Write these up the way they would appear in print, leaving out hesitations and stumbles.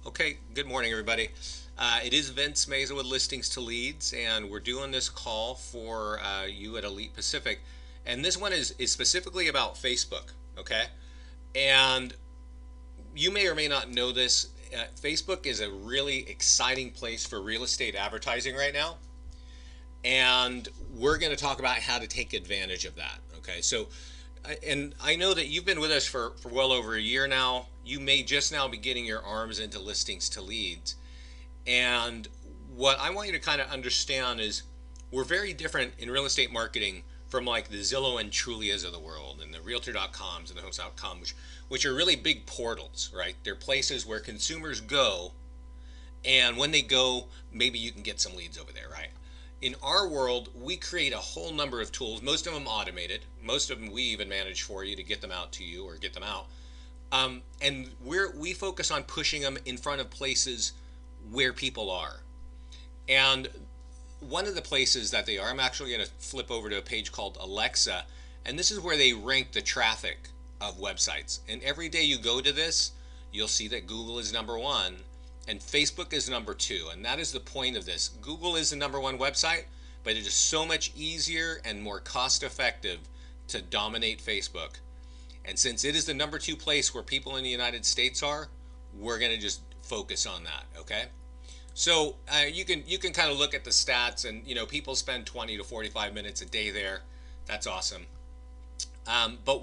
Okay, good morning, everybody. It is Vince Meza with Listings to Leads, and we're doing this call for you at Elite Pacific. And this one is specifically about Facebook, okay? And you may or may not know this. Facebook is a really exciting place for real estate advertising right now. And we're going to talk about how to take advantage of that, okay? And I know that you've been with us for well over a year now. You may just now be getting your arms into listings to leads. And what I want you to kind of understand is we're very different in real estate marketing from like the Zillow and Trulias of the world and the Realtor.coms and the Homes.com, which are really big portals, right? They're places where consumers go, and when they go, maybe you can get some leads over there, right? In our world, we create a whole number of tools, most of them automated. Most of them we even manage for you to get them out to you or get them out. And we focus on pushing them in front of places where people are. And one of the places that they are, I'm actually going to flip over to a page called Alexa, and this is where they rank the traffic of websites. And every day you go to this, you'll see that Google is number one and Facebook is number two. And that is the point of this. Google is the number one website, but it is so much easier and more cost effective to dominate Facebook. And since it is the number two place where people in the United States are, we're going to just focus on that, okay? So you can kind of look at the stats, and people spend 20 to 45 minutes a day there. That's awesome. But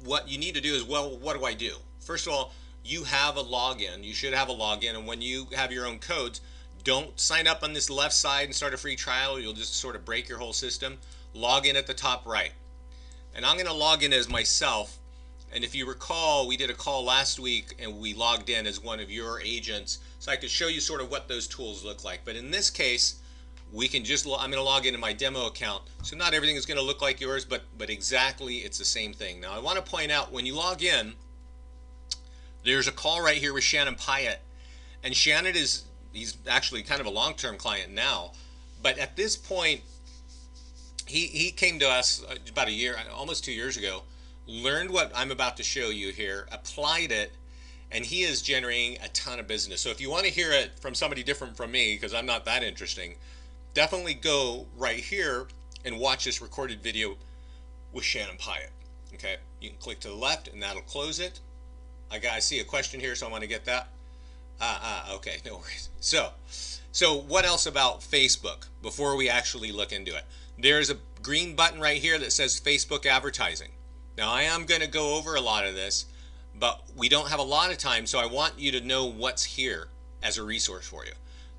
what you need to do is, well, what do I do? First of all, you have a login. You should have a login, and when you have your own codes, don't sign up on this left side and start a free trial. You'll just sort of break your whole system. Log in at the top right. And I'm going to log in as myself. And if you recall, we did a call last week and we logged in as one of your agents. So I could show you sort of what those tools look like. But in this case, I'm going to log into my demo account. So not everything is going to look like yours, but exactly it's the same thing. Now I want to point out when you log in, there's a call right here with Shannon Pyatt. And Shannon he's actually kind of a long-term client now. But at this point, he came to us about a year, almost 2 years ago, learned what I'm about to show you here, applied it, and he is generating a ton of business. So if you want to hear it from somebody different from me, because I'm not that interesting, definitely go right here and watch this recorded video with Shannon Pyatt. Okay, you can click to the left and that'll close it. I see a question here, so I want to get that. Okay, no worries. So what else about Facebook before we actually look into it? There's a green button right here that says Facebook advertising. Now I am going to go over a lot of this, but we don't have a lot of time, so I want you to know what's here as a resource for you.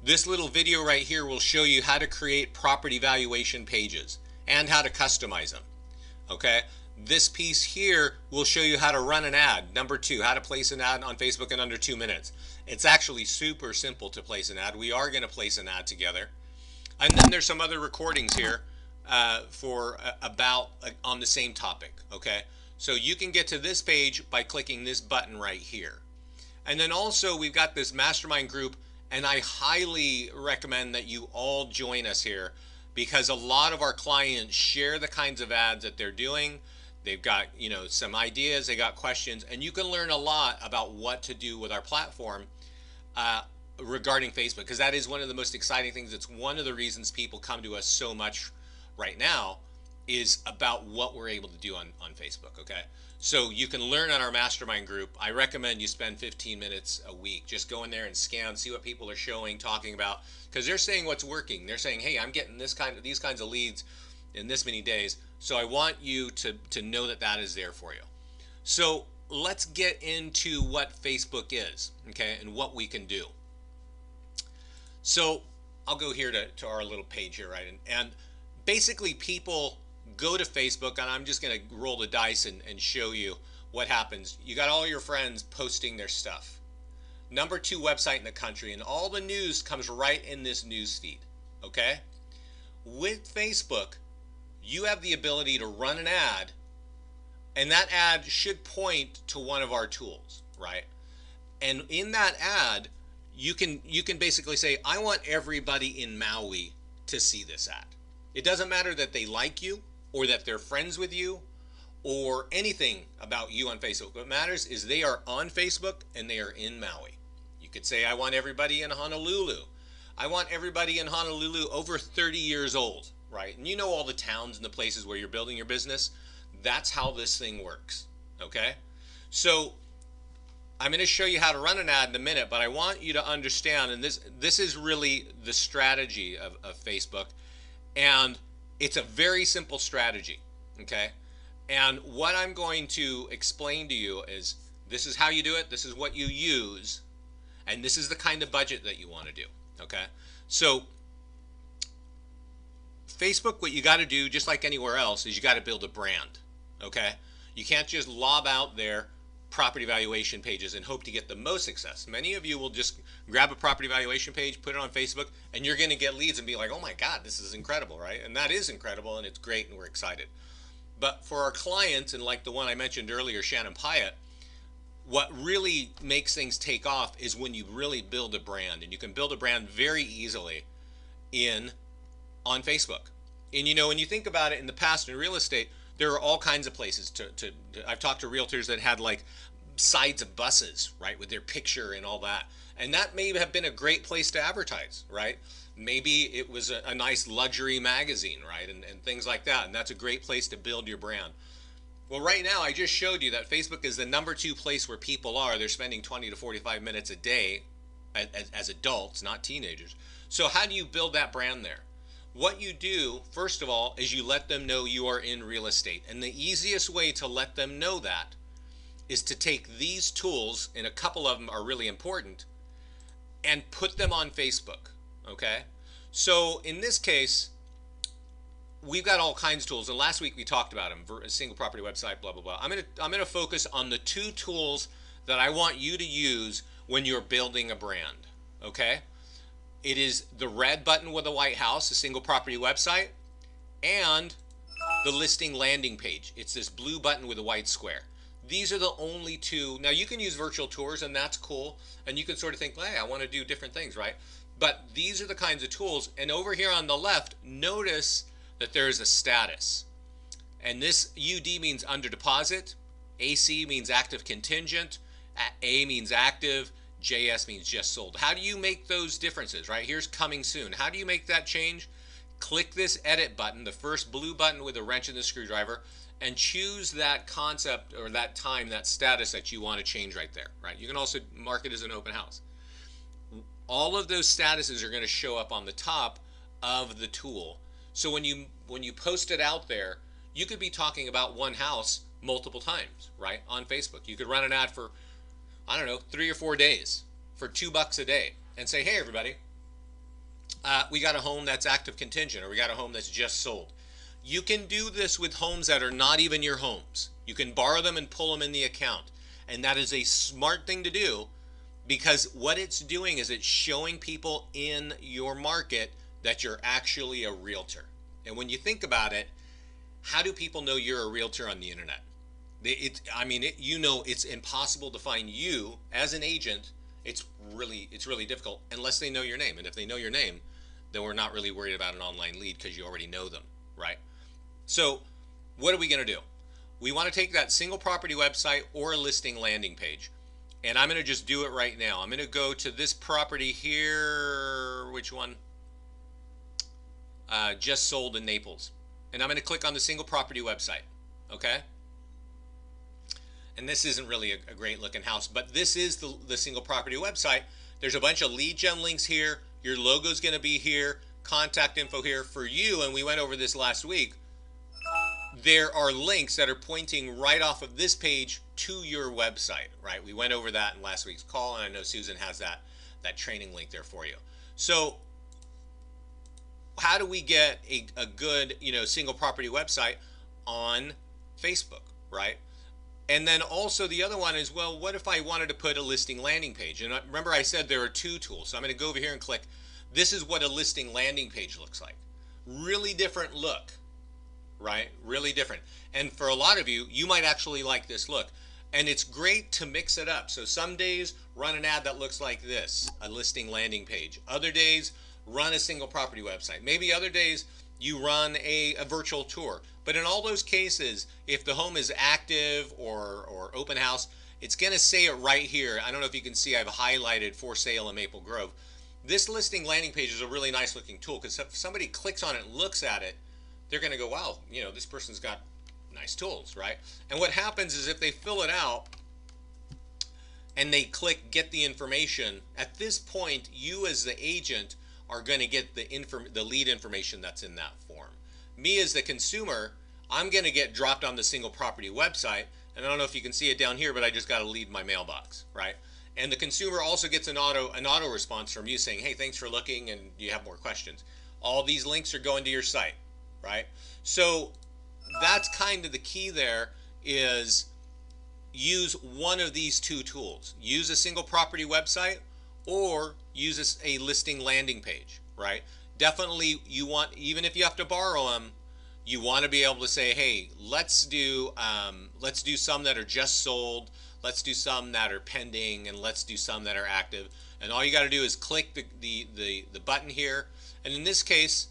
This little video right here will show you how to create property valuation pages and how to customize them. Okay? This piece here will show you how to run an ad. Number two, how to place an ad on Facebook in under 2 minutes. It's actually super simple to place an ad. We are going to place an ad together. And then there's some other recordings here for about on the same topic, okay? So you can get to this page by clicking this button right here. And then also we've got this mastermind group, and I highly recommend that you all join us here because a lot of our clients share the kinds of ads that they're doing. They've got, some ideas, they got questions, and you can learn a lot about what to do with our platform regarding Facebook, because that is one of the most exciting things. It's one of the reasons people come to us so much right now is about what we're able to do on Facebook, okay? So you can learn on our mastermind group. I recommend you spend 15 minutes a week. Just go in there and scan, see what people are showing, talking about, because they're saying what's working. They're saying, hey, I'm getting these kinds of leads in this many days. So I want you to know that that is there for you. So let's get into what Facebook is, okay, and what we can do. So I'll go here to our little page here, right? And basically people go to Facebook, and I'm just going to roll the dice and show you what happens. You got all your friends posting their stuff. Number two website in the country, and all the news comes right in this news feed, okay? With Facebook, you have the ability to run an ad, and that ad should point to one of our tools, right? And in that ad, you can basically say, I want everybody in Maui to see this ad. It doesn't matter that they like you or that they're friends with you or anything about you on Facebook. What matters is they are on Facebook and they are in Maui. You You could say, I want everybody in Honolulu. I want everybody in Honolulu over 30 years old, right? And you know all the towns and the places where you're building your business. That's how this thing works, okay? So I'm going to show you how to run an ad in a minute, but I want you to understand, and this is really the strategy of Facebook, and it's a very simple strategy, okay? And what I'm going to explain to you is this is how you do it, this is what you use, and this is the kind of budget that you want to do, okay? So Facebook, what you got to do, just like anywhere else, is you got to build a brand, okay? You can't just lob out there property valuation pages and hope to get the most success. Many of you will just grab a property valuation page, put it on Facebook, and you're going to get leads and be like, oh my God, this is incredible, right? And that is incredible, and it's great, and we're excited. But for our clients, and like the one I mentioned earlier, Shannon Pyatt, what really makes things take off is when you really build a brand, and you can build a brand very easily on Facebook. And you know, when you think about it, in the past in real estate, there are all kinds of places I've talked to realtors that had like sides of buses, right, with their picture and all that. And that may have been a great place to advertise, right? Maybe it was a nice luxury magazine, right, and things like that. And that's a great place to build your brand. Well, right now, I just showed you that Facebook is the #2 place where people are. They're spending 20 to 45 minutes a day as adults, not teenagers. So how do you build that brand there? What you do, first of all, is you let them know you are in real estate. And the easiest way to let them know that is to take these tools, and a couple of them are really important, and put them on Facebook, okay? So in this case, we've got all kinds of tools, and last week we talked about them, a single property website, blah, blah, blah. I'm gonna focus on the 2 tools that I want you to use when you're building a brand, okay? It is the red button with a white house, a single property website, and the listing landing page. It's this blue button with a white square. These are the only 2. Now you can use virtual tours, and that's cool, and you can sort of think, hey, I want to do different things, right? But these are the kinds of tools, and over here on the left, notice that there is a status. And this UD means under deposit, AC means active contingent, A means active, JS means just sold. How do you make those differences, right? Here's coming soon. How do you make that change? Click this edit button, the first blue button with a wrench and the screwdriver, and choose that concept or that time, that status that you want to change right there, right? You can also mark it as an open house. All of those statuses are going to show up on the top of the tool. So when you post it out there, you could be talking about one house multiple times, right? On Facebook. You could run an ad for, I don't know, 3 or 4 days for $2 a day and say, hey everybody, we got a home that's active contingent, or we got a home that's just sold. You can do this with homes that are not even your homes. You can borrow them and pull them in the account. And that is a smart thing to do, because what it's doing is it's showing people in your market that you're actually a realtor. And when you think about it, how do people know you're a realtor on the internet? It's impossible to find you as an agent. It's really difficult unless they know your name. And if they know your name, then we're not really worried about an online lead because you already know them, right? So what are we going to do? We want to take that single property website or a listing landing page, and I'm going to just do it right now. I'm going to go to this property here. Which one? Just sold in Naples. And I'm going to click on the single property website, okay? And this isn't really a great looking house, but this is the single property website. There's a bunch of lead gen links here. Your logo's going to be here, contact info here for you, and we went over this last week. There are links that are pointing right off of this page to your website, right? We went over that in last week's call, and I know Susan has that training link there for you. So how do we get a good, single property website on Facebook, right? And then also the other one is, well, what if I wanted to put a listing landing page? And remember I said there are 2 tools. So I'm going to go over here and click. This is what a listing landing page looks like. Really different look, right? Really different. And for a lot of you, you might actually like this look. And it's great to mix it up. So some days run an ad that looks like this, a listing landing page. Other days run a single property website. Maybe other days you run a virtual tour. But in all those cases, if the home is active or open house, it's going to say it right here. I don't know if you can see, I've highlighted for sale in Maple Grove. This listing landing page is a really nice looking tool, because if somebody clicks on it and looks at it, they're going to go, wow, you know, this person's got nice tools, right? And what happens is if they fill it out and they click get the information, at this point, you as the agent are going to get the lead information that's in that form. Me as the consumer, I'm going to get dropped on the single property website, and I don't know if you can see it down here, but I just got a lead in my mailbox, right? And the consumer also gets an auto response from you saying, hey, thanks for looking, and you have more questions. All these links are going to your site, right? So that's kind of the key there, is use one of these two tools. Use a single property website, or use a listing landing page, right? Definitely you want, even if you have to borrow them, you want to be able to say, hey, let's do some that are just sold, let's do some that are pending, and let's do some that are active. And all you got to do is click the button here. And in this case,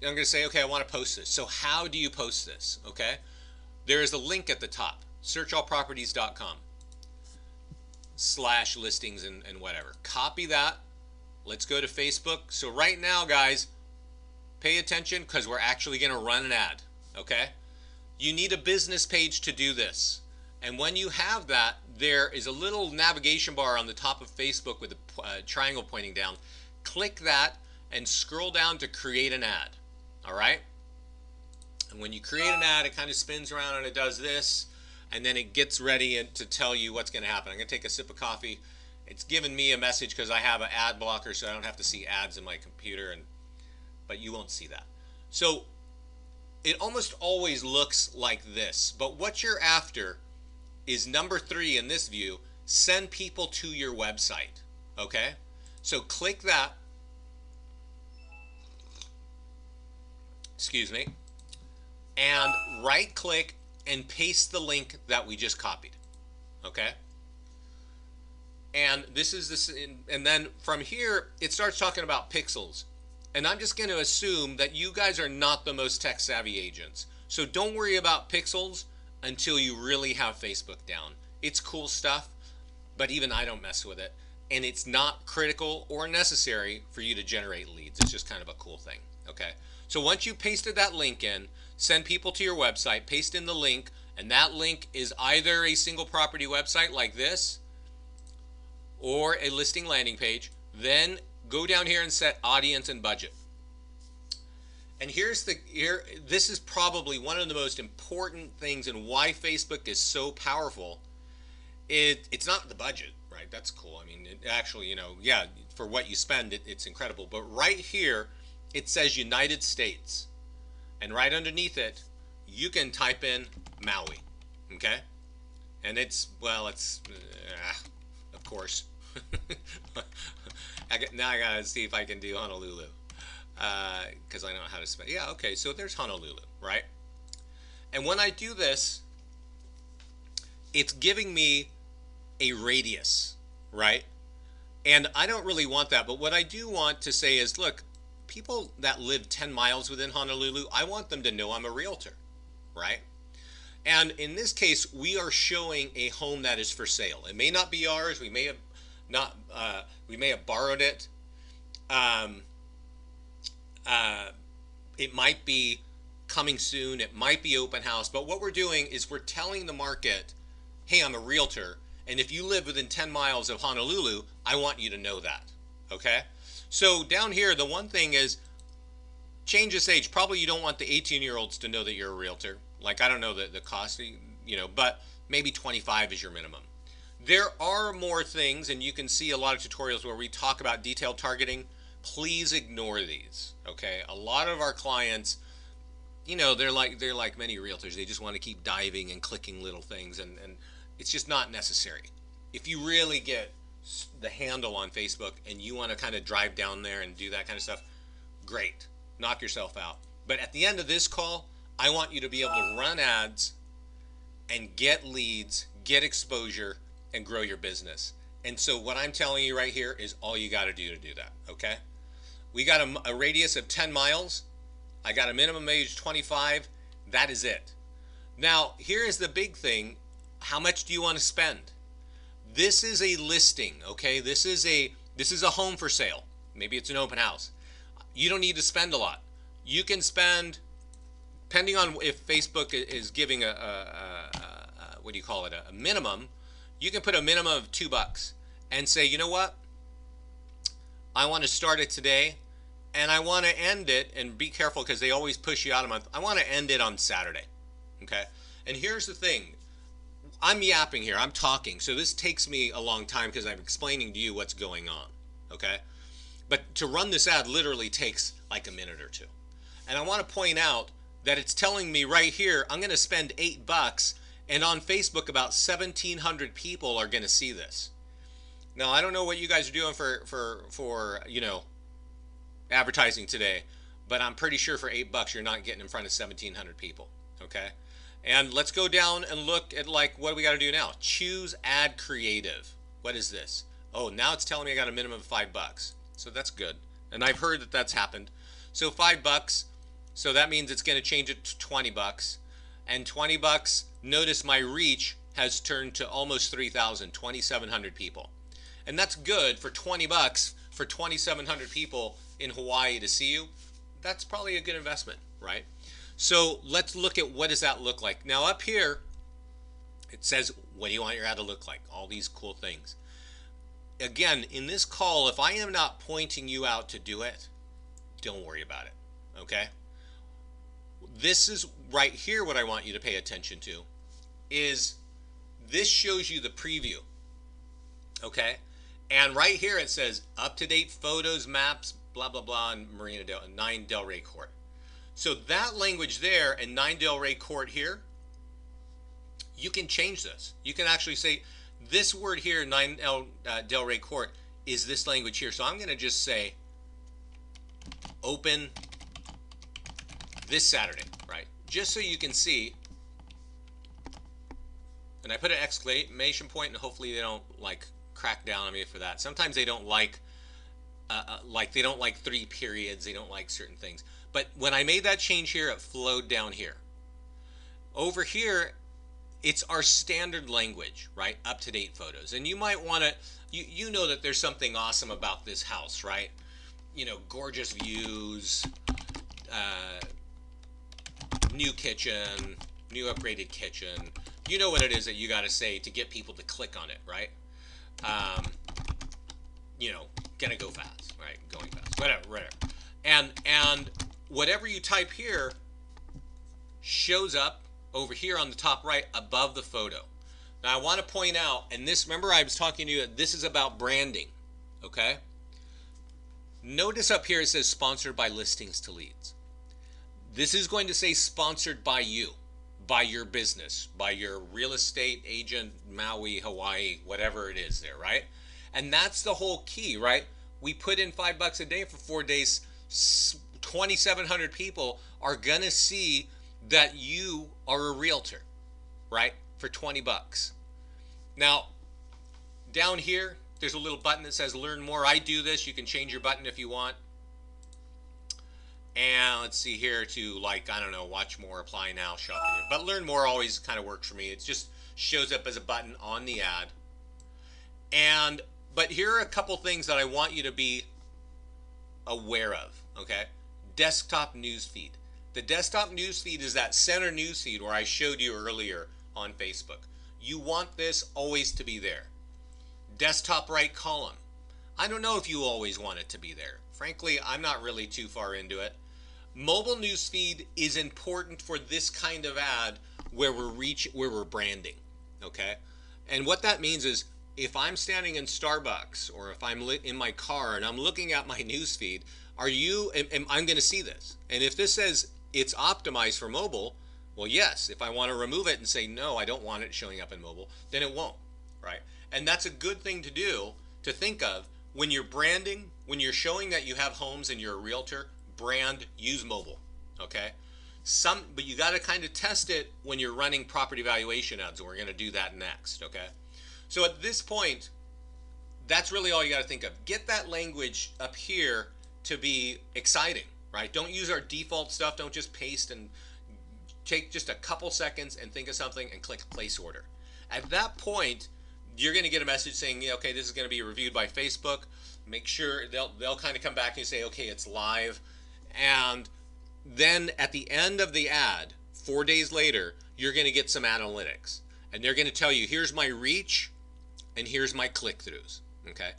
I'm going to say, okay, I want to post this. So how do you post this? Okay, there is a link at the top, searchallproperties.com/listings and whatever. Copy that. Let's go to Facebook. So right now, guys, pay attention, because we're actually going to run an ad. Okay, you need a business page to do this. And when you have that, there is a little navigation bar on the top of Facebook with a triangle pointing down. Click that and scroll down to create an ad. All right? And when you create an ad, it kind of spins around and it does this, and then it gets ready to tell you what's going to happen. I'm going to take a sip of coffee. It's giving me a message because I have an ad blocker, so I don't have to see ads in my computer, but you won't see that. So it almost always looks like this, but what you're after is number 3 in this view: send people to your website. Okay, so click that, excuse me, and right click and paste the link that we just copied. Okay, and this is this, and then from here it starts talking about pixels, and I'm just going to assume that you guys are not the most tech savvy agents, so don't worry about pixels until you really have Facebook down. It's cool stuff, but even I don't mess with it, and it's not critical or necessary for you to generate leads. It's just kind of a cool thing. Okay, so once you pasted that link in, send people to your website, paste in the link, and that link is either a single property website like this or a listing landing page. Then go down here and set audience and budget. And this is probably one of the most important things, and why Facebook is so powerful. It's not the budget, right? That's cool. I mean, it actually, you know, yeah, for what you spend, it's incredible. But right here, it says United States, and right underneath it, you can type in Maui, okay? And it's, well, it's, of course. Now I gotta see if I can do Honolulu. Because I know how to spell. Yeah, okay, so there's Honolulu, right? And when I do this, it's giving me a radius, right? And I don't really want that, but what I do want to say is, look, people that live 10 miles within Honolulu, I want them to know I'm a realtor, right? And in this case, we are showing a home that is for sale. It may not be ours. We may have not. We may have borrowed it. It might be coming soon. It might be open house. But what we're doing is we're telling the market, hey, I'm a realtor, and if you live within 10 miles of Honolulu, I want you to know that. Okay? So down here, the one thing is, change this age. Probably you don't want the 18-year-olds to know that you're a realtor. Like, I don't know the cost, you know, but maybe 25 is your minimum. There are more things, and you can see a lot of tutorials where we talk about detailed targeting. Please ignore these, okay? A lot of our clients, you know, they're like many realtors. They just want to keep diving and clicking little things, and it's just not necessary. If you really get the handle on Facebook and you want to kind of drive down there and do that kind of stuff, great. Knock yourself out. But at the end of this call, I want you to be able to run ads and get leads, get exposure, and grow your business. And so what I'm telling you right here is all you got to do that, okay? We got a radius of 10 miles. I got a minimum age 25. That is it. Now, here is the big thing. How much do you want to spend? This is a listing, okay? This is a home for sale. Maybe it's an open house. You don't need to spend a lot. You can spend, depending on if Facebook is giving a what do you call it, a minimum, you can put a minimum of $2 and say, you know what? I want to start it today and I want to end it, and be careful because they always push you out a month. I want to end it on Saturday. Okay? And here's the thing. I'm yapping here. I'm talking. So this takes me a long time because I'm explaining to you what's going on. Okay? But to run this ad literally takes like a minute or two. And I want to point out that it's telling me right here, I'm going to spend $8, and on Facebook about 1,700 people are going to see this. Now, I don't know what you guys are doing for advertising today, but I'm pretty sure for $8 you're not getting in front of 1,700 people. Okay? And let's go down and look at, like, what do we got to do now? Choose ad creative. What is this? Oh, now it's telling me I got a minimum of $5. So that's good. And I've heard that that's happened. So $5. So that means it's going to change it to $20. And $20, notice my reach has turned to almost 3,000, 2,700 people. And that's good for $20 for 2,700 people in Hawaii to see you. That's probably a good investment, right? So let's look at what does that look like. Now up here, it says, what do you want your ad to look like? All these cool things. Again, in this call, if I am not pointing you out to do it, don't worry about it, okay? This is right here what I want you to pay attention to, is this shows you the preview, okay? And right here it says up-to-date photos, maps, blah, blah, blah, and 9 Del Rey Court. So that language there and 9 Del Rey Court here, you can change this. You can actually say this word here, 9 Del Rey Court, is this language here. So I'm going to just say open this Saturday, right? Just so you can see. And I put an exclamation point, and hopefully they don't like crack down on me for that. Sometimes they don't like they don't like 3 periods. They don't like certain things. But when I made that change here, it flowed down here. Over here, it's our standard language, right? Up-to-date photos. And you might want to, you know that there's something awesome about this house, right? You know, gorgeous views, new kitchen, new upgraded kitchen. You know what it is that you got to say to get people to click on it, right? You know, gonna go fast, right? Going fast, whatever. And whatever you type here shows up over here on the top right above the photo. Now I want to point out, and this, remember I was talking to you, this is about branding, okay? Notice up here it says sponsored by Listings to Leads. This is going to say sponsored by you, by your business, by your real estate agent, Maui, Hawaii, whatever it is there, right? And that's the whole key, right? We put in $5 a day for 4 days. 2,700 people are gonna see that you are a realtor, right? For $20. Now, down here, there's a little button that says learn more. I do this. You can change your button if you want. And let's see here to, like, I don't know, watch more, apply now, shop here. But learn more always kind of works for me. It just shows up as a button on the ad. But here are a couple things that I want you to be aware of, okay? Desktop newsfeed. The desktop newsfeed is that center newsfeed where I showed you earlier on Facebook. You want this always to be there. Desktop right column. I don't know if you always want it to be there. Frankly, I'm not really too far into it. Mobile newsfeed is important for this kind of ad where we're branding, okay? And what that means is if I'm standing in Starbucks or if I'm in my car and I'm looking at my newsfeed, I'm going to see this. And if this says it's optimized for mobile, well, yes. If I want to remove it and say, no, I don't want it showing up in mobile, then it won't, right? And that's a good thing to do, to think of when you're branding, when you're showing that you have homes and you're a realtor, brand, use mobile, okay? But you got to kind of test it when you're running property valuation ads, and we're going to do that next, okay? So at this point, that's really all you got to think of. Get that language up here to be exciting, right? Don't use our default stuff. Don't just paste, and take just a couple seconds and think of something and click place order. At that point, you're going to get a message saying, yeah, okay, this is going to be reviewed by Facebook. Make sure they'll kind of come back and say, okay, it's live. And then at the end of the ad, 4 days later, you're going to get some analytics. And they're going to tell you, here's my reach and here's my click-throughs. Okay.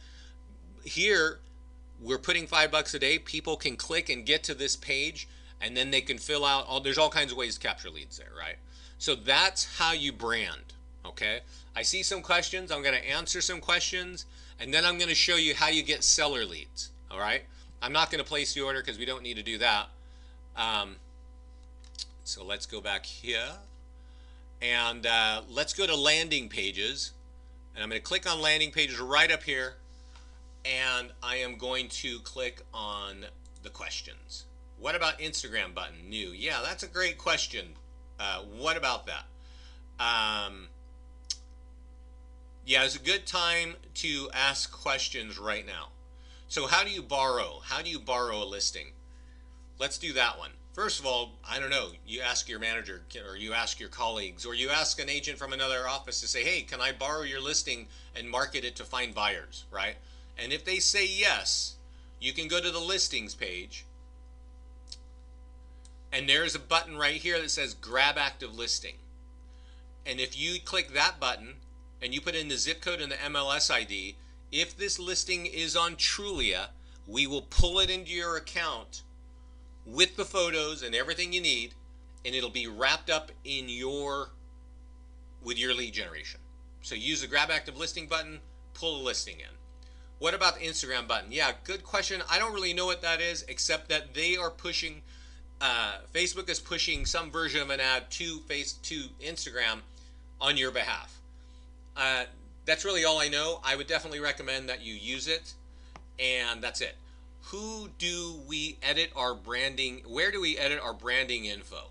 Here, we're putting $5 a day. People can click and get to this page, and then they can fill out there's all kinds of ways to capture leads there, right? So that's how you brand. Okay. I see some questions. I'm going to answer some questions, and then I'm going to show you how you get seller leads. All right. I'm not going to place the order because we don't need to do that. So let's go back here, and let's go to landing pages, and I'm going to click on landing pages right up here, and I am going to click on the questions. What about Instagram button? New. Yeah, that's a great question. What about that? Yeah, it's a good time to ask questions right now. So how do you borrow? How do you borrow a listing? Let's do that one. First of all, I don't know, you ask your manager, or you ask your colleagues, or you ask an agent from another office to say, hey, can I borrow your listing and market it to find buyers, right? And if they say yes, you can go to the listings page, and there's a button right here that says grab active listing. And if you click that button and you put in the zip code and the MLS ID, if this listing is on Trulia, we will pull it into your account with the photos and everything you need, and it'll be wrapped up in with your lead generation. So use the grab active listing button, pull the listing in. What about the Instagram button? Yeah, good question. I don't really know what that is, except that they are pushing, Facebook is pushing some version of an ad to Instagram on your behalf. That's really all I know. I would definitely recommend that you use it, and that's it. Who do we edit our branding? Where do we edit our branding info?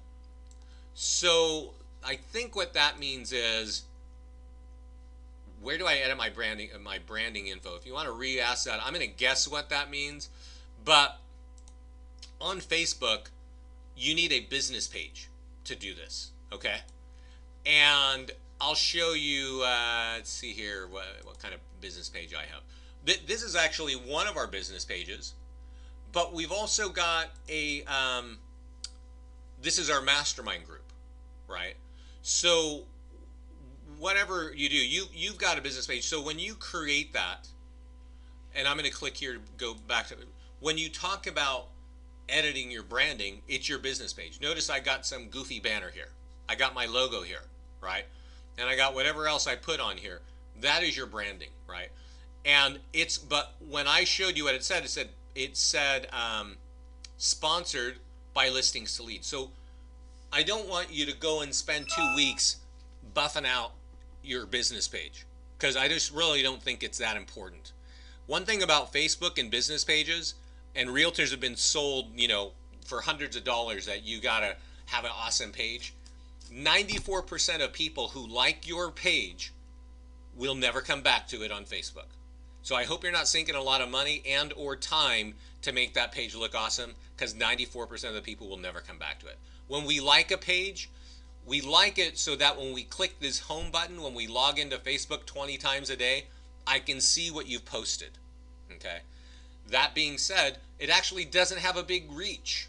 So I think what that means is, where do I edit my branding info? If you want to re-ask that, I'm going to guess what that means. But on Facebook, you need a business page to do this, okay? And I'll show you, let's see here, what kind of business page I have. This is actually one of our business pages, but we've also got this is our mastermind group, right? So whatever you do, you've got a business page. So when you create that, and I'm going to click here to go back to, when you talk about editing your branding, it's your business page. Notice I got some goofy banner here. I got my logo here, right? And I got whatever else I put on here. That is your branding, right? And but when I showed you what it said sponsored by Listings to Leads. So I don't want you to go and spend 2 weeks buffing out your business page, because I just really don't think it's that important. One thing about Facebook and business pages, and realtors have been sold, for hundreds of dollars, that you gotta have an awesome page. 94% of people who like your page will never come back to it on Facebook. So I hope you're not sinking a lot of money and or time to make that page look awesome, because 94% of the people will never come back to it. When we like a page, we like it so that when we click this home button, when we log into Facebook 20 times a day, I can see what you've posted, okay? That being said, it actually doesn't have a big reach.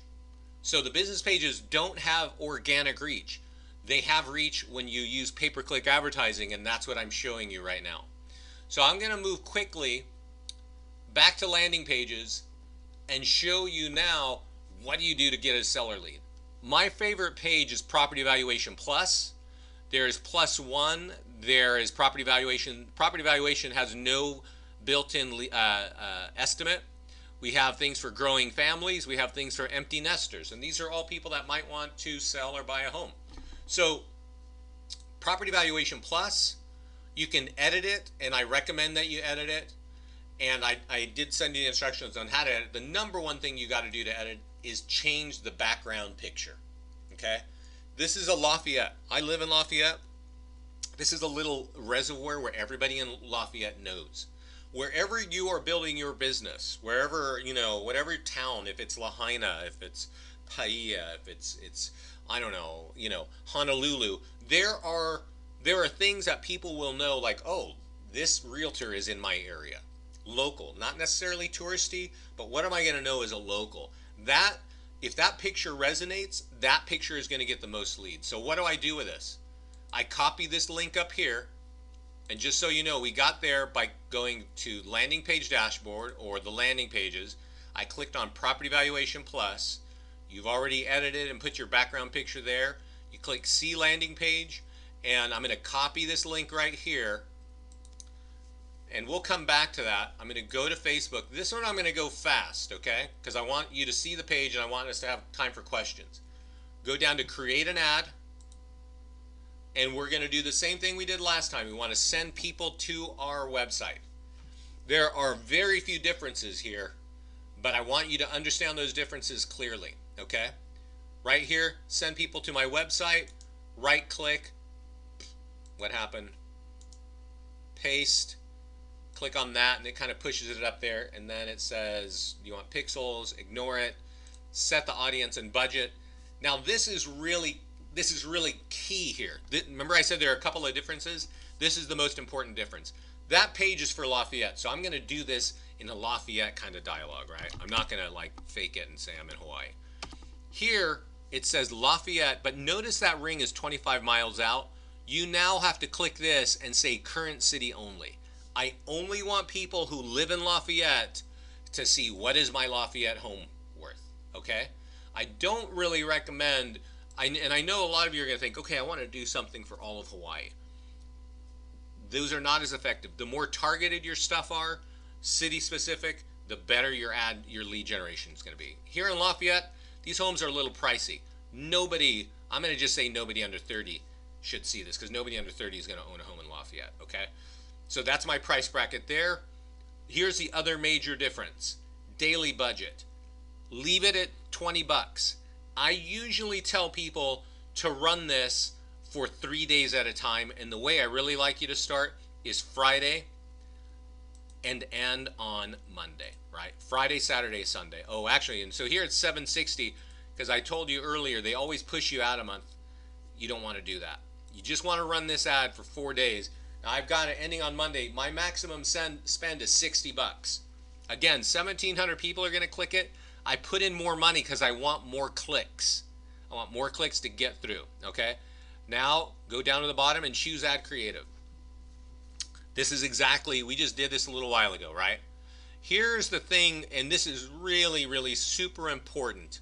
So the business pages don't have organic reach. They have reach when you use pay-per-click advertising, and that's what I'm showing you right now. So I'm going to move quickly back to landing pages and show you now what do you do to get a seller lead. My favorite page is Property Valuation Plus. There is Plus One. There is Property Valuation. Property Valuation has no built-in estimate. We have things for growing families. We have things for empty nesters. And these are all people that might want to sell or buy a home. So Property Valuation Plus, you can edit it, and I recommend that you edit it. And I did send you the instructions on how to edit. The number one thing you got to do to edit is change the background picture. Okay? This is a Lafayette. I live in Lafayette. This is a little reservoir where everybody in Lafayette knows. Wherever you are building your business, wherever, whatever town, if it's Lahaina, if it's Paia, if it's I don't know, Honolulu, there are things that people will know, like, oh, this realtor is in my area. Local, not necessarily touristy, but what am I going to know as a local? That, if that picture resonates, that picture is going to get the most leads. So what do I do with this? I copy this link up here, and just so you know, we got there by going to landing page dashboard or the landing pages. I clicked on Property Valuation Plus. You've already edited and put your background picture there. You click See Landing Page, and I'm going to copy this link right here, and we'll come back to that. I'm going to go to Facebook. This one I'm going to go fast, okay? Because I want you to see the page and I want us to have time for questions. Go down to Create an Ad, and we're going to do the same thing we did last time. We want to send people to our website. There are very few differences here, but I want you to understand those differences clearly, okay? Right here, send people to my website, right click, what happened? Paste, click on that, and it kind of pushes it up there, and then it says you want pixels, ignore it, set the audience and budget. Now this is really key here. Remember I said there are a couple of differences? This is the most important difference. That page is for Lafayette, so I'm going to do this in a Lafayette kind of dialogue, right? I'm not going to like fake it and say I'm in Hawaii. Here it says Lafayette, but notice that ring is 25 miles out. You now have to click this and say current city only. I only want people who live in Lafayette to see what is my Lafayette home worth, okay? I don't really recommend, and I know a lot of you are going to think, okay, I want to do something for all of Hawaii. Those are not as effective. The more targeted your stuff are, city specific, the better your lead generation is going to be. Here in Lafayette, these homes are a little pricey. Nobody, I'm going to just say nobody under 30 should see this, because nobody under 30 is going to own a home in Lafayette, okay? So that's my price bracket there. Here's the other major difference. Daily budget. Leave it at 20 bucks. I usually tell people to run this for 3 days at a time, and the way I really like you to start is Friday and end on Monday, right? Friday, Saturday, Sunday. Oh, actually, and so here it's 760, because I told you earlier, they always push you out a month. You don't want to do that. You just want to run this ad for 4 days. Now I've got it ending on Monday. My maximum spend is 60 bucks. Again, 1,700 people are going to click it. I put in more money because I want more clicks. I want more clicks to get through, okay? Now go down to the bottom and choose Ad Creative. This is exactly, we just did this a little while ago, right? Here's the thing, and this is really, really super important.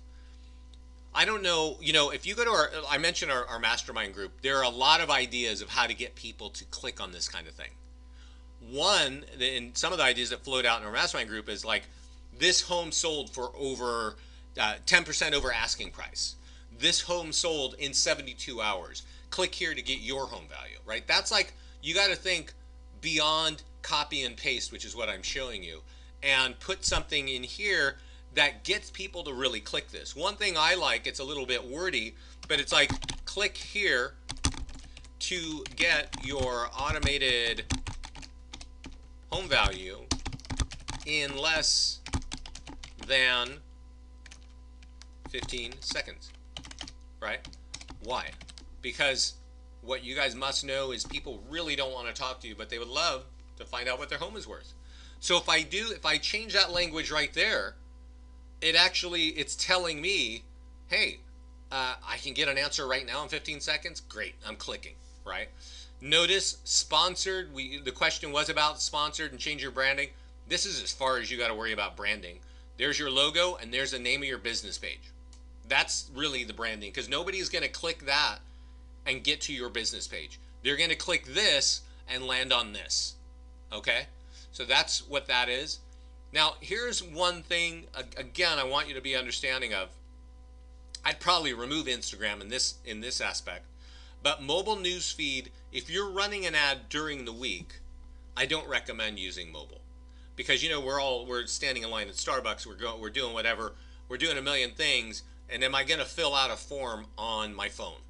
I don't know, you know, if you go to our, I mentioned our Mastermind group, there are a lot of ideas of how to get people to click on this kind of thing. One, and some of the ideas that float out in our Mastermind group is like, this home sold for over 10% over asking price. This home sold in 72 hours. Click here to get your home value, right? That's like, you got to think beyond copy and paste, which is what I'm showing you, and put something in here that gets people to really click this. One thing I like, it's a little bit wordy, but it's like, click here to get your automated home value in less than 15 seconds, right? Why? Because what you guys must know is people really don't want to talk to you, but they would love to find out what their home is worth. So if I change that language right there, it's telling me, hey, I can get an answer right now in 15 seconds. Great, I'm clicking, right? Notice sponsored, the question was about sponsored and change your branding. This is as far as you got to worry about branding. There's your logo and there's the name of your business page. That's really the branding, because nobody's going to click that and get to your business page. They're going to click this and land on this, okay? So that's what that is. Now, here's one thing, again, I want you to be understanding of. I'd probably remove Instagram in this aspect, but mobile newsfeed, if you're running an ad during the week, I don't recommend using mobile, because you know we're standing in line at Starbucks, we're doing whatever, we're doing a million things, and am I going to fill out a form on my phone,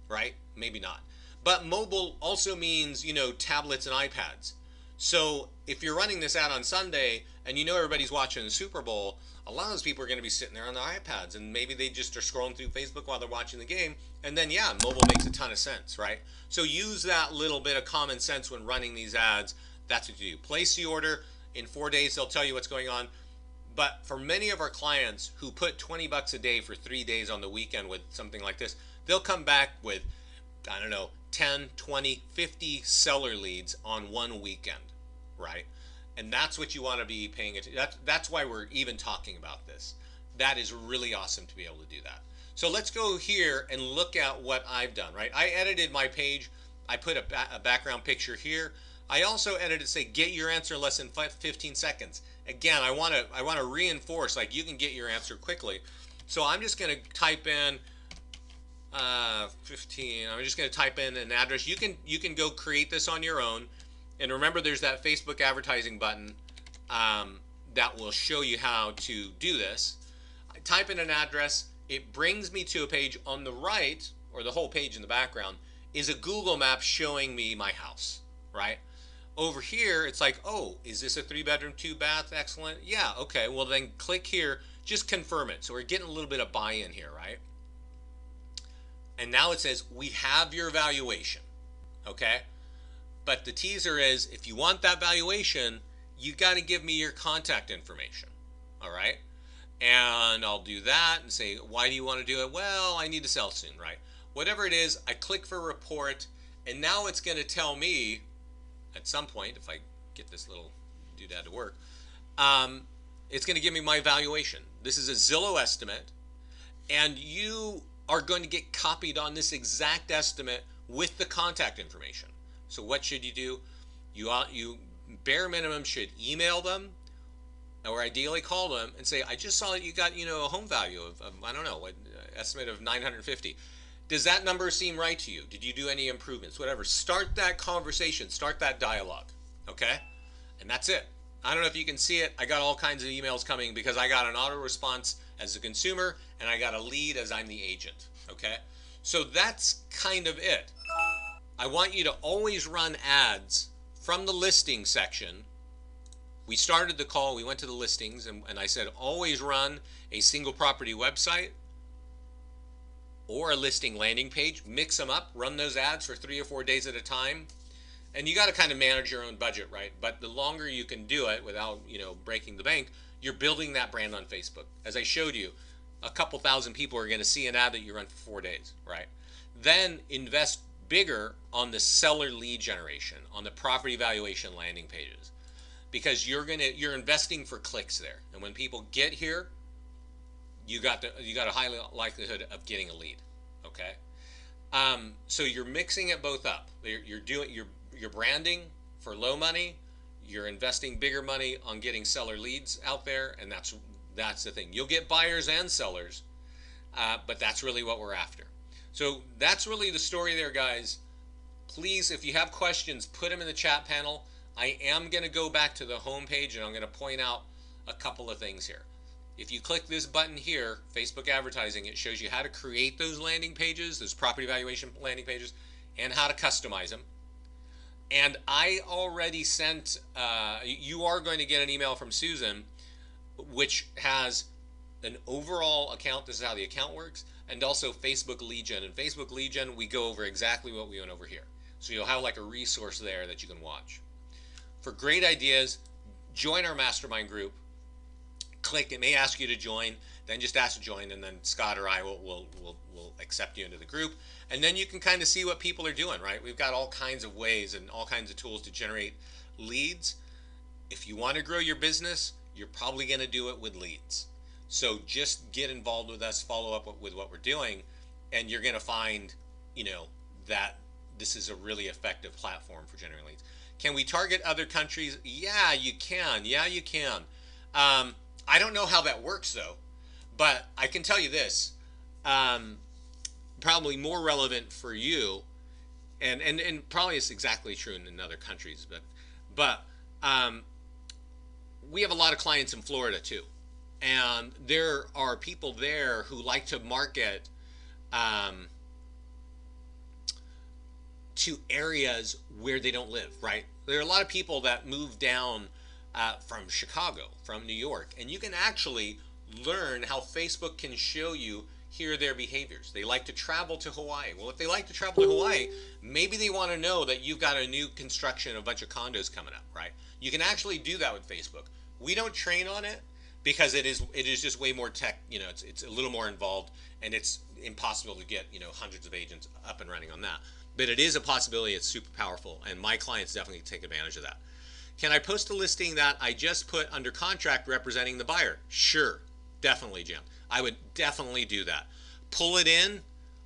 right? Maybe not. But mobile also means, you know, tablets and iPads. So if you're running this ad on Sunday and you know everybody's watching the Super Bowl, a lot of those people are going to be sitting there on their iPads, and maybe they just are scrolling through Facebook while they're watching the game, and then yeah, mobile makes a ton of sense, right? So use that little bit of common sense when running these ads. that's what you do. Place the order. In 4 days, they'll tell you what's going on. But for many of our clients who put 20 bucks a day for 3 days on the weekend with something like this, they'll come back with, I don't know, 10, 20, 50 seller leads on one weekend, right? And that's what you want to be paying attention. That's why we're even talking about this. That is really awesome to be able to do that. So let's go here and look at what I've done, right? I edited my page. I put a background picture here. I also edited, say, get your answer in less than 15 seconds. Again, I want to reinforce, like, you can get your answer quickly. So I'm just going to type in 15. I'm just going to type in an address. You can go create this on your own. And remember, there's that Facebook advertising button that will show you how to do this. I type in an address. It brings me to a page on the right, or the whole page in the background, is a Google map showing me my house, right? Over here, it's like, oh, is this a 3-bedroom, 2-bath? Excellent. Yeah, okay. Well, then click here. Just confirm it. So we're getting a little bit of buy-in here, right? And now it says, we have your valuation, okay? But the teaser is, if you want that valuation, you got to give me your contact information, all right? And I'll do that and say, why do you want to do it? Well, I need to sell soon, right? Whatever it is, I click for report, and now it's going to tell me at some point, if I get this little doodad to work, it's going to give me my valuation. This is a Zillow estimate, and you are going to get copied on this exact estimate with the contact information. So what should you do? You bare minimum should email them, or ideally call them and say, I just saw that you got, a home value of I don't know, what estimate of 950. Does that number seem right to you? Did you do any improvements? Whatever. Start that conversation. Start that dialogue. Okay? And that's it. I don't know if you can see it. I got all kinds of emails coming because I got an auto response as a consumer and I got a lead as I'm the agent. Okay? So that's kind of it. I want you to always run ads from the listing section. We started the call. We went to the listings and I said always run a single property website or a listing landing page, mix them up, run those ads for 3 or 4 days at a time. And you got to kind of manage your own budget, right? But the longer you can do it without, breaking the bank, you're building that brand on Facebook. As I showed you, a couple thousand people are going to see an ad that you run for 4 days, right? Then invest bigger on the seller lead generation, on the property valuation landing pages, because you're investing for clicks there. And when people get here, you got a high likelihood of getting a lead. Okay, so you're mixing it both up. You're branding for low money. You're investing bigger money on getting seller leads out there, and that's the thing. You'll get buyers and sellers, but that's really what we're after. So that's really the story there, guys. Please, if you have questions, put them in the chat panel. I am going to go back to the home page, and I'm going to point out a couple of things here. If you click this button here, Facebook advertising, it shows you how to create those landing pages, those property valuation landing pages, and how to customize them. And I already sent, you are going to get an email from Susan, which has an overall account. This is how the account works, and also Facebook lead gen. And Facebook lead gen, we go over exactly what we went over here. So you'll have like a resource there that you can watch. For great ideas, join our mastermind group. Click, it may ask you to join, then just ask to join, and then Scott or I will accept you into the group. And then you can kind of see what people are doing, right? We've got all kinds of ways and all kinds of tools to generate leads. If you want to grow your business, you're probably going to do it with leads. So just get involved with us, follow up with what we're doing, and you're going to find, that this is a really effective platform for generating leads. Can we target other countries? Yeah, you can. Yeah, you can. I don't know how that works though, but I can tell you this, probably more relevant for you, and probably it's exactly true in other countries, but we have a lot of clients in Florida too, and there are people there who like to market to areas where they don't live, right? There are a lot of people that move down from Chicago, from New York, and you can actually learn how Facebook can show you, hear their behaviors. They like to travel to Hawaii. Well, if they like to travel to Hawaii, maybe they want to know that you've got a new construction, a bunch of condos coming up, right? You can actually do that with Facebook. We don't train on it because it is just way more tech. It's a little more involved, and it's impossible to get hundreds of agents up and running on that. But it is a possibility. It's super powerful, and my clients definitely take advantage of that. Can I post a listing that I just put under contract representing the buyer? Sure, definitely, Jim. I would definitely do that. Pull it in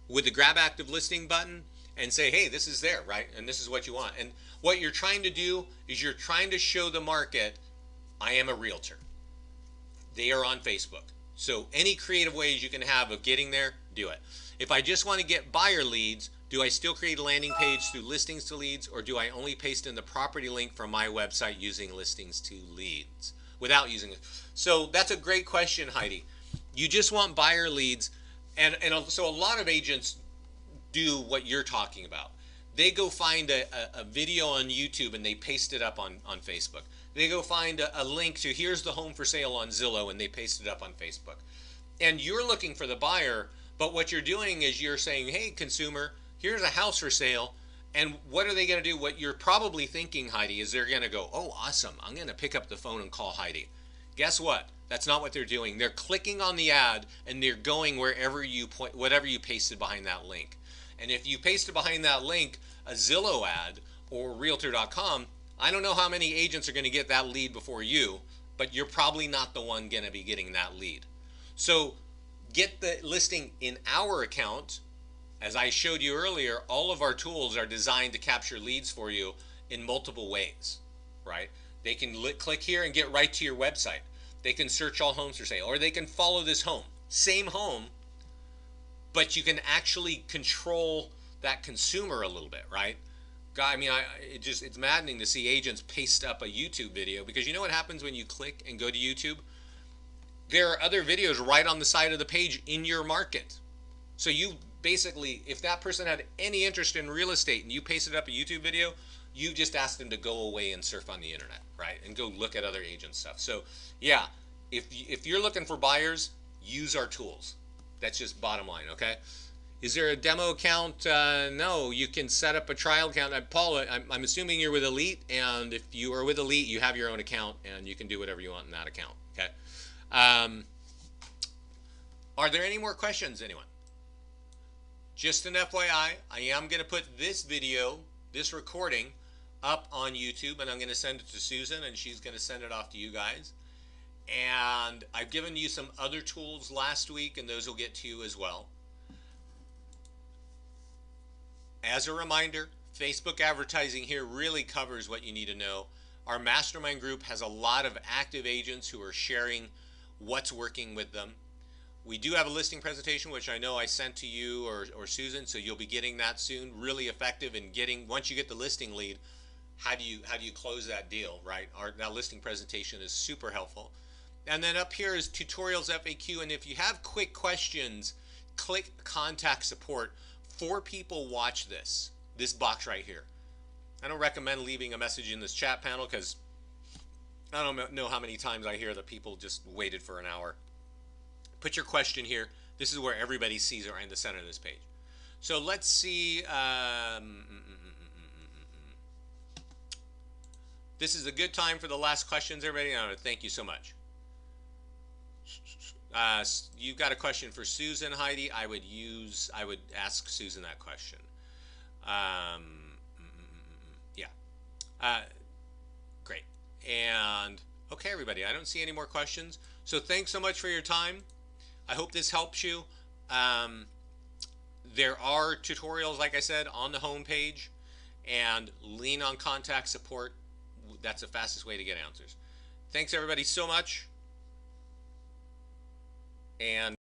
with the grab active listing button and say, hey, this is there, right? And this is what you want. And what you're trying to do is you're trying to show the market, I am a realtor. They are on Facebook. So any creative ways you can have of getting there, do it. If I just want to get buyer leads, do I still create a landing page through listings to leads, or do I only paste in the property link from my website using listings to leads without using it? So that's a great question, Heidi. You just want buyer leads, and so a lot of agents do what you're talking about. They go find a video on YouTube and they paste it up on Facebook. They go find a link to here's the home for sale on Zillow and they paste it up on Facebook. And you're looking for the buyer, but what you're doing is you're saying, hey, consumer, here's a house for sale. And what are they going to do? What you're probably thinking, Heidi, is they're going to go, oh, awesome, I'm going to pick up the phone and call Heidi. Guess what? That's not what they're doing. They're clicking on the ad and they're going wherever you point, whatever you pasted behind that link. And if you pasted behind that link a Zillow ad or Realtor.com, I don't know how many agents are going to get that lead before you, but you're probably not the one going to be getting that lead. So get the listing in our account. As I showed you earlier, all of our tools are designed to capture leads for you in multiple ways, right? They can click here and get right to your website. They can search all homes for sale, or they can follow this home. Same home, but you can actually control that consumer a little bit, right? God, I mean, it's maddening to see agents paste up a YouTube video, because you know what happens when you click and go to YouTube? There are other videos right on the side of the page in your market. So you basically, if that person had any interest in real estate and you pasted up a YouTube video, you just asked them to go away and surf on the internet, right? And go look at other agent stuff. So yeah, if you're looking for buyers, use our tools. That's just bottom line, okay? Is there a demo account? No, you can set up a trial account. Paul, I'm assuming you're with Elite, and if you are with Elite, you have your own account, and you can do whatever you want in that account, okay? Are there any more questions, anyone? Just an FYI, I am going to put this video, this recording, up on YouTube, and I'm going to send it to Susan, and she's going to send it off to you guys. And I've given you some other tools last week, and those will get to you as well. As a reminder, Facebook advertising here really covers what you need to know. Our mastermind group has a lot of active agents who are sharing what's working with them. We do have a listing presentation, which I know I sent to you or Susan, so you'll be getting that soon. Really effective in getting, once you get the listing lead, how do you close that deal, right? That listing presentation is super helpful. And then up here is tutorials FAQ, and if you have quick questions, click contact support. 4 people watch this box right here. I don't recommend leaving a message in this chat panel, because I don't know how many times I hear that people just waited for an hour. Put your question here. This is where everybody sees it right in the center of this page. So let's see. This is a good time for the last questions, everybody. Thank you so much. You've got a question for Susan, Heidi. I would ask Susan that question. Yeah. Great. And okay, everybody, I don't see any more questions. So thanks so much for your time. I hope this helps you. There are tutorials, like I said, on the home page, and lean on contact support. That's the fastest way to get answers. Thanks everybody so much. And